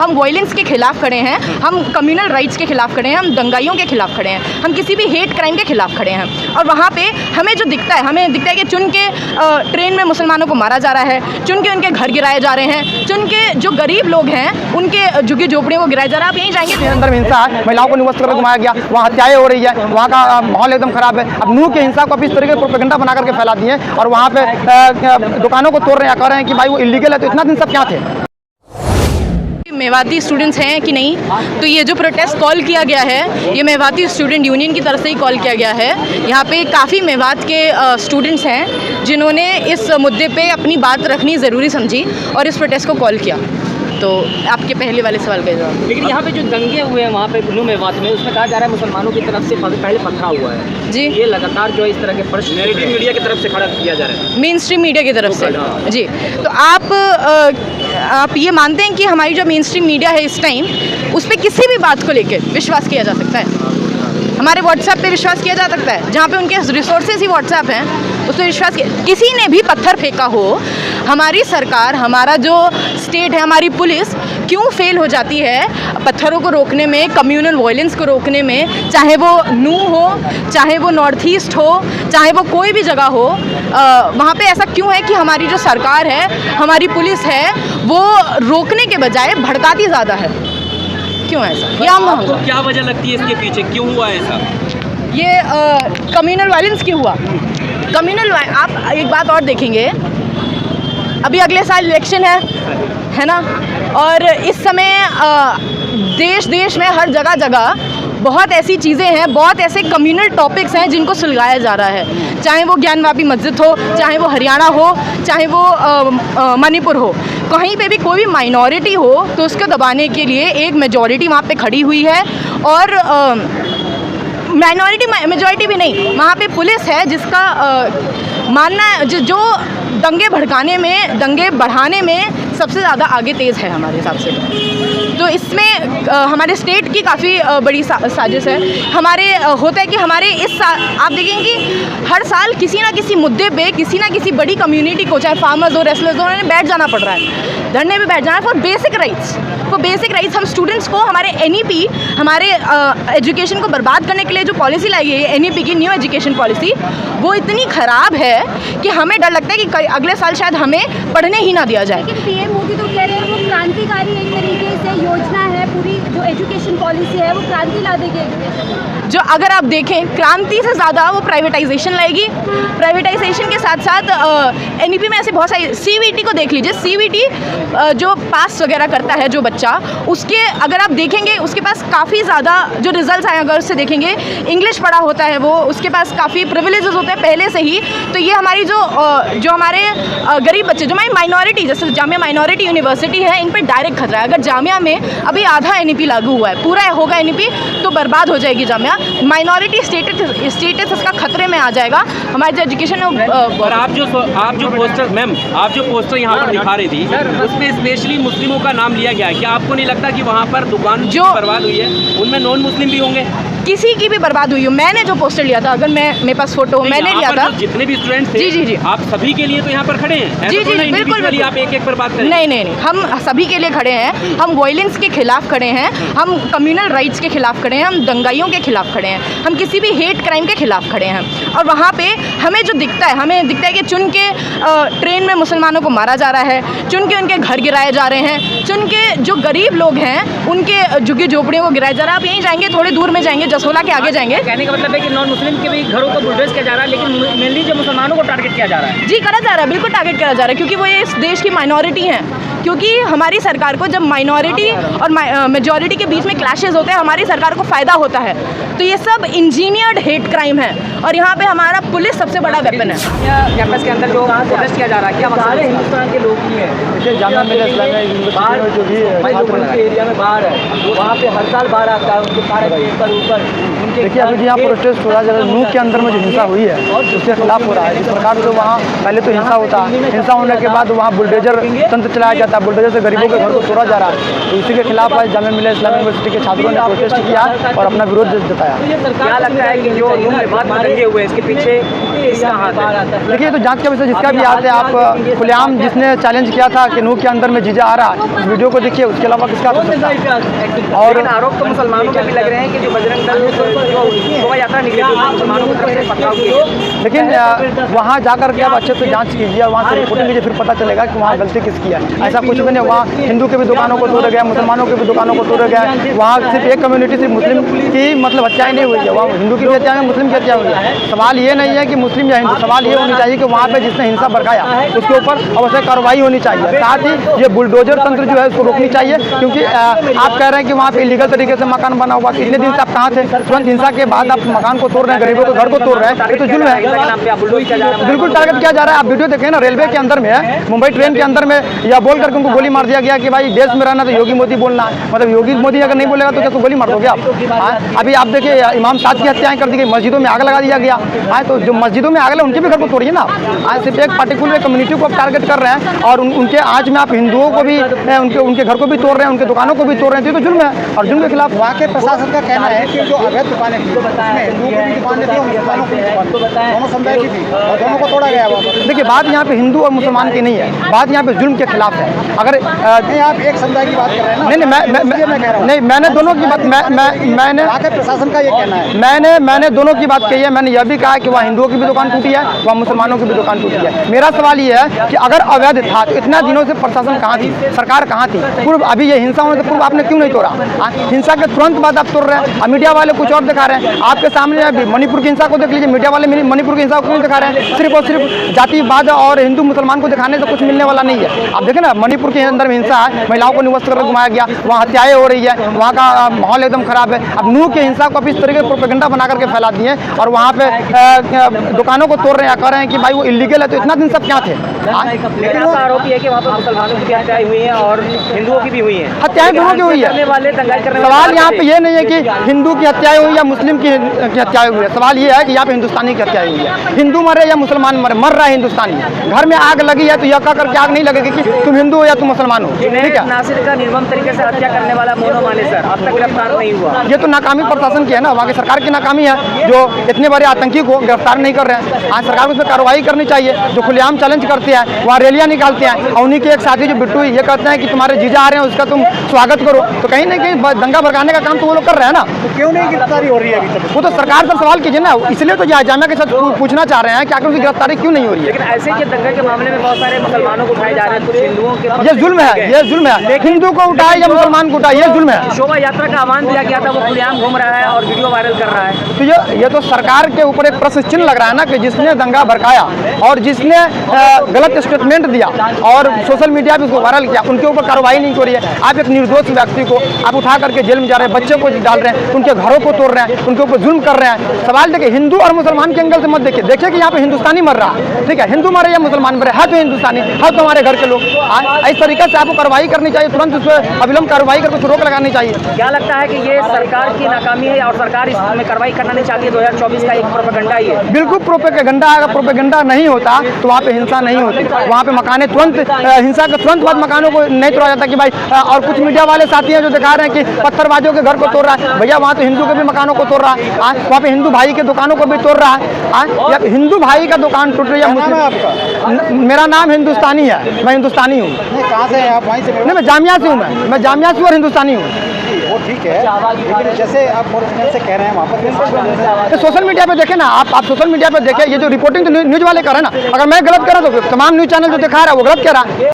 हम वायलेंस के खिलाफ खड़े हैं, हम कम्युनल राइट्स के खिलाफ खड़े हैं, हम दंगाइयों के खिलाफ खड़े हैं, हम किसी भी हेट क्राइम के खिलाफ खड़े हैं। और वहाँ पे हमें जो दिखता है, हमें दिखता है कि चुन के ट्रेन में मुसलमानों को मारा जा रहा है, चुन के उनके घर गिराए जा रहे हैं, चुन के जो गरीब लोग हैं उनके झुग्गी झोपड़ियों को गिराया जा रहा है। आप यहीं जाएंगे अंदर में हिंसा है, महिलाओं को निवस्त करके घुमाया गया, वहाँ हत्याएं हो रही है, वहाँ का माहौल एकदम खराब है। अब नूह के हिंसा को अब इस तरीके से प्रोपेगेंडा बना करके फैला दिए और वहाँ पे दुकानों को तोड़ रहे हैं, कह रहे हैं कि भाई वो इलीगल है। तो इतना दिन सब क्या थे? मेवाती स्टूडेंट्स हैं कि नहीं, तो ये जो प्रोटेस्ट कॉल किया गया है ये मेवाती स्टूडेंट यूनियन की तरफ से ही कॉल किया गया है। यहाँ पे काफ़ी मेवात के स्टूडेंट्स हैं जिन्होंने इस मुद्दे पे अपनी बात रखनी ज़रूरी समझी और इस प्रोटेस्ट को कॉल किया। तो आपके पहले वाले सवाल का जवाब, लेकिन यहाँ पे जो दंगे हुए हैं वहाँ पे नूह मेवात में, उसमें कहा जा रहा है मुसलमानों की तरफ से पहले पथराव हुआ है जी, ये लगातार जो इस तरह के प्रश्न नैरेटिव मीडिया की तरफ से खड़ा किया जा रहा है, मेन स्ट्रीम मीडिया की तरफ से जी। तो आप ये मानते हैं कि हमारी जो मेन स्ट्रीम मीडिया है इस टाइम, उस पर किसी भी बात को लेकर विश्वास किया जा सकता है? हमारे व्हाट्सएप पे विश्वास किया जा सकता है, जहाँ पे उनके रिसोर्सेज ही व्हाट्सएप हैं, उस पर विश्वास किया? किसी ने भी पत्थर फेंका हो, हमारी सरकार, हमारा जो स्टेट है, हमारी पुलिस क्यों फेल हो जाती है पत्थरों को रोकने में, कम्युनल वायलेंस को रोकने में? चाहे वो नूह हो, चाहे वो नॉर्थ ईस्ट हो, चाहे वो कोई भी जगह हो, वहाँ पे ऐसा क्यों है कि हमारी जो सरकार है, हमारी पुलिस है, वो रोकने के बजाय भड़काती ज़्यादा है? क्यों ऐसा? ये आपको क्या वजह लगती है इसके पीछे, क्यों हुआ ऐसा? ये कम्युनल वायलेंस क्यों हुआ? आप एक बात और देखेंगे, अभी अगले साल इलेक्शन है ना, और इस समय देश में हर जगह बहुत ऐसी चीज़ें हैं, बहुत ऐसे कम्युनल टॉपिक्स हैं जिनको सुलझाया जा रहा है। चाहे वो ज्ञानवापी मस्जिद हो, चाहे वो हरियाणा हो, चाहे वो मणिपुर हो, कहीं पे भी कोई भी माइनॉरिटी हो तो उसको दबाने के लिए एक मेजॉरिटी वहाँ पे खड़ी हुई है। और मेजॉरिटी भी नहीं, वहाँ पे पुलिस है जिसका मानना है जो दंगे भड़काने में, दंगे बढ़ाने में सबसे ज़्यादा आगे तेज़ है हमारे हिसाब से। तो इसमें हमारे स्टेट की काफ़ी बड़ी साजिश है। हमारे होता है कि हमारे आप देखेंगे कि हर साल किसी ना किसी मुद्दे पे किसी ना किसी बड़ी कम्युनिटी को, चाहे फार्मर्स हो, रेसलर्स हो, उन्हें बैठ जाना पड़ रहा है, धरने पे बैठ जाना है फॉर बेसिक राइट्स। हम स्टूडेंट्स को हमारे NEP, हमारे एजुकेशन को बर्बाद करने के लिए जो पॉलिसी लाई गई है, NEP की न्यू एजुकेशन पॉलिसी, वो इतनी ख़राब है कि हमें डर लगता है कि अगले साल शायद हमें पढ़ने ही ना दिया जाए। लेकिन PM मोदी तो कह रहे हैं वो क्रांतिकारी एक तरीके से योजना है, पूरी जो एजुकेशन पॉलिसी है वो क्रांति ला देगी। जो अगर आप देखें, क्रांति से ज़्यादा वो प्राइवेटाइजेशन लाएगी। प्राइवेटाइजेशन के साथ साथ NEP में ऐसे बहुत सारी, CVT को देख लीजिए, CVT जो पास वगैरह करता है जो बच्चा, उसके अगर आप देखेंगे उसके पास काफ़ी ज़्यादा जो रिजल्ट्स आए, अगर उससे देखेंगे इंग्लिश पढ़ा होता है वो, उसके पास काफ़ी प्रिविलेजेस होते हैं पहले से ही। तो ये हमारी जो हमारे गरीब बच्चे, जो हमारी माइनॉरिटी, जैसे जामिया माइनॉरिटी यूनिवर्सिटी है, इन पर डायरेक्ट खतरा है। अगर जामिया में अभी आधा NEP लागू हुआ है, पूरा होगा NEP तो बर्बाद हो जाएगी जामिया। माइनॉरिटी स्टेटस इसका खतरे में आ जाएगा। हमारे जो एजुकेशन और आप जो पोस्टर, मैम आप जो पोस्टर यहाँ पर दिखा रही थी, उसमें स्पेशली मुस्लिमों का नाम लिया गया है। क्या आपको नहीं लगता कि वहाँ पर दुकान जो बर्बाद हुई है उनमें नॉन मुस्लिम भी होंगे? किसी की भी बर्बाद हुई हो। मैंने जो पोस्टर लिया था, अगर मेरे पास फोटो, मैंने लिया था, जितने भी स्टूडेंट्स थे, जी, आप सभी के लिए तो यहाँ पर खड़े हैं। जी, बिल्कुल। आप एक पर बात करें। नहीं, हम सभी के लिए खड़े हैं। हम वायलेंस के खिलाफ खड़े हैं, हम कम्युनल राइट्स के खिलाफ खड़े हैं, हम दंगाइयों के खिलाफ खड़े हैं, हम किसी भी हेट क्राइम के खिलाफ खड़े हैं। और वहाँ पे हमें जो दिखता है, कि चुन के ट्रेन में मुसलमानों को मारा जा रहा है, चुन के उनके घर गिराए जा रहे हैं, चुन के जो गरीब लोग हैं उनके झुग्गी झोपड़ियों को गिराया जा रहा है। आप यहीं जाएंगे, थोड़ी दूर में जाएंगे, जसोला के आगे जाएंगे। कहने का मतलब है कि नॉन मुस्लिम के भी घरों को बुलडोज किया जा रहा है, लेकिन मेनली जो मुसलमानों को टारगेट किया जा रहा है। जी, करा जा रहा है, बिल्कुल टारगेट करा जा रहा है, क्योंकि वो इस देश की माइनॉरिटी हैं। क्योंकि हमारी सरकार को जब माइनॉरिटी और मेजॉरिटी के बीच में क्लैशेस होते हैं, हमारी सरकार को फ़ायदा होता है। तो ये सब इंजीनियर्ड हेट क्राइम है और यहाँ पे हमारा पुलिस सबसे बड़ा वेपन है। कैंपस के अंदर जो प्रोटेस्ट किया जा रहा है, क्या सारे हिंदुस्तान के लोग ही हैं? जैसे जामिया मिल्लिया इस्लामिया यूनिवर्सिटी में जो भी एरिया में बाहर है, वहाँ पे हर साल बाढ़ आता है, उनके सारे ऊपर उनके। देखिए अभी यहाँ प्रोटेस्ट हो रहा है, नूह के अंदर में जो हिंसा हुई है उसके खिलाफ हो रहा है। इस प्रकार से वहाँ पहले तो हिंसा होता है, हिंसा होने के बाद वहाँ बुलडोजर तंत्र चलाया जाता जाता है, बुलडोजर से गरीबों के घर को तोड़ा जा रहा है। तो इसी के खिलाफ आज जामिया मिलिया इस्लामिया यूनिवर्सिटी के छात्रों ने प्रोटेस्ट किया और अपना विरोध जताया। क्या लगता है कि जो दंगे हुए इसके पीछे किसका हाथ है? देखिए, तो जांच का विषय जिसका भी हाथ है, आप खुलेआम जिसने चैलेंज किया था कि नूह के अंदर में जीजा आ रहा है, उस वीडियो को देखिए, उसके अलावा किसका हो सकता है। और आरोप तो मुसलमानों के भी लग रहे हैं कि जो बजरंग दल जो शोभा यात्रा निकली थी मुसलमानों की तरफ से पथराव किया। लेकिन वहाँ जाकर के आप अच्छे से जांच कीजिए और वहाँ से रिपोर्टिंग कीजिए, फिर पता चलेगा कि वहाँ गलती किसकी है। ऐसा कुछ भी नहीं, वहाँ हिंदू के भी दुकानों को तोड़ा गया, मुसलमानों के भी दुकानों को तोड़ा गया। वहाँ सिर्फ एक कम्युनिटी सिर्फ मुस्लिम की मतलब हत्याएं नहीं हुई है, वहाँ हिंदू की भी हत्या है, मुस्लिम की हत्या हुई है। सवाल ये नहीं है कि मुस्लिम या हिंदू, सवाल ये होनी चाहिए कि वहाँ पे जिसने हिंसा भड़काया उसके ऊपर अवश्य कार्रवाई होनी चाहिए। साथ ही ये बुलडोजर तंत्र जो है उसको रोकनी चाहिए, क्योंकि आप कह रहे हैं कि वहाँ पे इलीगल तरीके से मकान बना हुआ, इतने दिन से आप कहाँ थे? तुरंत हिंसा के बाद आप मकान को तोड़ रहे हैं, गरीबों के घर को तोड़ रहे हैं, ये तो जुल्म है। बिल्कुल टारगेट किया जा रहा है। आप वीडियो देखें ना, रेलवे के अंदर में है, मुंबई ट्रेन के अंदर में या बोल करके उनको गोली मार दिया गया कि भाई देश में रहना तो योगी मोदी बोलना है। मतलब योगी मोदी अगर नहीं बोलेगा तो क्या गोली मार दोगे आप? अभी आप देखिए, इमाम साहब की हत्याएं कर दी गई, मस्जिदों में आग लगा दिया गया। तो जो मस्जिदों में आग लगा उनके भी घर को तोड़िए ना। आज सिर्फ एक पर्टिकुलर कम्युनिटी को आप टारगेट कर रहे हैं और उनके आज में आप हिंदुओं को भी उनके घर को भी तोड़ रहे हैं, उनके दुकानों को भी तोड़ रहे हैं। तो जुल्म है और जुल्म के खिलाफ वहाँ के प्रशासन का कहना है कि जो अवैध दुकानें थी, उसमें हिंदुओं की भी दुकानें थी और मुसलमानों की भी दुकानें थी, दोनों समुदाय की थी और दोनों को तोड़ा गया वहाँ पर। देखिए, बात यहाँ पे हिंदू और मुसलमान की नहीं है, बात यहाँ पे जुल्म के खिलाफ है। अगर नहीं, आप एक समुदाय की बात कर रहे हैं ना? नहीं, मैंने दोनों की बात मैंने वहाँ के प्रशासन का ये कहना है। मैंने दोनों की बात कही है। मैंने यह भी कहा कि वहाँ हिंदुओं की भी दुकान टूटी है, वहाँ मुसलमानों की भी दुकान टूटी है। मेरा सवाल ये है कि अगर अवैध था तो इतना दिनों से प्रशासन कहाँ थी, सरकार कहाँ थी? पूर्व अभी ये हिंसा होने से पूर्व आपने क्यों नहीं तोड़ा? हिंसा के तुरंत बाद आप तोड़ रहे हैं। मीडिया वाले कुछ और दिखा रहे हैं। आपके सामने अभी मणिपुर की हिंसा को देख लीजिए, मीडिया वाले मणिपुर की हिंसा को क्यों दिखा रहे हैं? सिर्फ और सिर्फ जातिवाद और हिंदू मुसलमान को दिखाने से कुछ मिलने वाला नहीं है। आप देखें ना, मणिपुर के अंदर में हिंसा है, महिलाओं को निवस्त करके घुमाया गया, वहाँ हत्याएं हो रही है, वहाँ का माहौल एकदम खराब है। अब नूह की हिंसा को आप इस तरीके से प्रोपेगेंडा बना करके फैला दिए और वहाँ पे दुकानों को तोड़ रहे हैं, कह रहे हैं कि भाई वो इलीगल है। तो इतना दिन सब क्या थे? लेकिन वो आरोप है कि वहाँ पर मुसलमानों की हत्याएं हुई हैं और हिंदुओं की भी हुई हैं। हत्याएं दोनों की हुई है। सवाल यहाँ पे ये नहीं है कि हिंदू की हत्याएं हुई या मुस्लिम की हत्याएं हुई है। सवाल ये है कि यहाँ पे हिंदुस्तानी की हत्याएं हुई है। हिंदू मरे या मुसलमान मर रहा है हिंदुस्तानी। घर में आग लगी है तो यह कह करके आग नहीं लगेगी कि तुम हिंदू हो या तुम मुसलमान हो। ठीक है, नासिर का निर्मम तरीके से हत्या करने वाला मोनो माने सर अब तक गिरफ्तार नहीं हुआ। ये तो नाकामी प्रशासन की है ना, वहाँ की सरकार की नाकामी है जो इतने बड़े आतंकी को गिरफ्तार नहीं कर रहे हैं। आज सरकार को इस पर कार्रवाई करनी चाहिए। जो खुलेआम चैलेंज करते हैं, वहाँ रैलियाँ निकालते हैं और उन्हीं के एक साथी जो बिट्टू ये कहते हैं कि तुम्हारे जीजा आ रहे हैं उसका तुम स्वागत करो। तो कहीं ना कहीं दंगा भड़काने का काम तो वो लोग कर रहे हैं ना। तो क्यों नहीं गिरफ्तारी हो रही है अभी तक? वो तो सरकार से सवाल कीजिए ना। इसलिए तो जामिया के साथ पूछना चाह रहे हैं कि आखिर उनकी गिरफ्तारी क्यों नहीं हो रही है। लेकिन ऐसे के दंगे के मामले में बहुत सारे मुसलमानों को उठाए जा रहे हैं, कुछ हिंदुओं के ये जुल्म है, ये जुल्म है। हिंदू को उठाए या मुसलमान को उठाए, ये जुल्म है। शोभा यात्रा का आह्वान दिया गया था, वो खुलेआम घूम रहा है और वीडियो वायरल कर रहा है। तो ये तो सरकार के ऊपर एक प्रश्न चिन्ह लग रहा है ना कि जिसने दंगा भड़काया और जिसने गलत स्टेटमेंट दिया और सोशल मीडिया पे उसको वायरल किया, उनके ऊपर कार्रवाई नहीं हो रही है। आप एक निर्दोष व्यक्ति को आप उठा करके जेल में जा रहे हैं, बच्चे को डाल रहे हैं, उनके घरों को तोड़ रहे हैं, उनके ऊपर जुल्म कर रहे हैं। सवाल देखिए, हिंदू और मुसलमान के एंगल से मत देखिए। देखिए कि यहाँ पे हिंदुस्तानी मर रहा है, ठीक है, हिंदू मरे या मुसलमान मरे, है तो हिंदुस्तानी, है तो हमारे घर के लोग। इस तरीके से आपको कार्रवाई करनी चाहिए, तुरंत उस पर अविलंब कार्रवाई करके रोक लगानी चाहिए। क्या लगता है कि ये सरकार की नाकामी है और सरकार इसमें कार्रवाई करना नहीं चाहती है? 2024 का एक प्रोपेगेंडा ही है। बिल्कुल प्रोपेगेंडा। अगर प्रोपेगेंडा नहीं होता तो वहाँ पे हिंसा नहीं होती। वहाँ पे मकाने तुरंत हिंसा के तुरंत बाद मकानों को नहीं तोड़ा जाता कि भाई। और कुछ मीडिया वाले साथी हैं जो दिखा रहे हैं कि पत्थरबाजों के घर को तोड़ रहा है। भैया वहाँ तो हिंदू के भी मकानों को तोड़ रहा है, वहाँ पे हिंदू भाई के दुकानों को भी तोड़ रहा है। या हिंदू भाई का दुकान टूट रही है, मुस्लिम। मेरा नाम हिंदुस्तानी है, मैं हिंदुस्तानी हूँ। कहाँ से हैं आप? वहीं से? नहीं, मैं जामिया से हूँ। मैं जामिया से और हिंदुस्तानी हूँ। वो ठीक है, लेकिन जैसे आप से कह रहे हैं वहाँ पर सोशल मीडिया पे देखें ना, आप सोशल मीडिया पे देखें, ये जो रिपोर्टिंग तो न्यूज़ वाले कर रहे हैं ना। अगर मैं गलत कर रहा तो तमाम न्यूज़ चैनल जो दिखा रहा है वो गलत कह रहा है।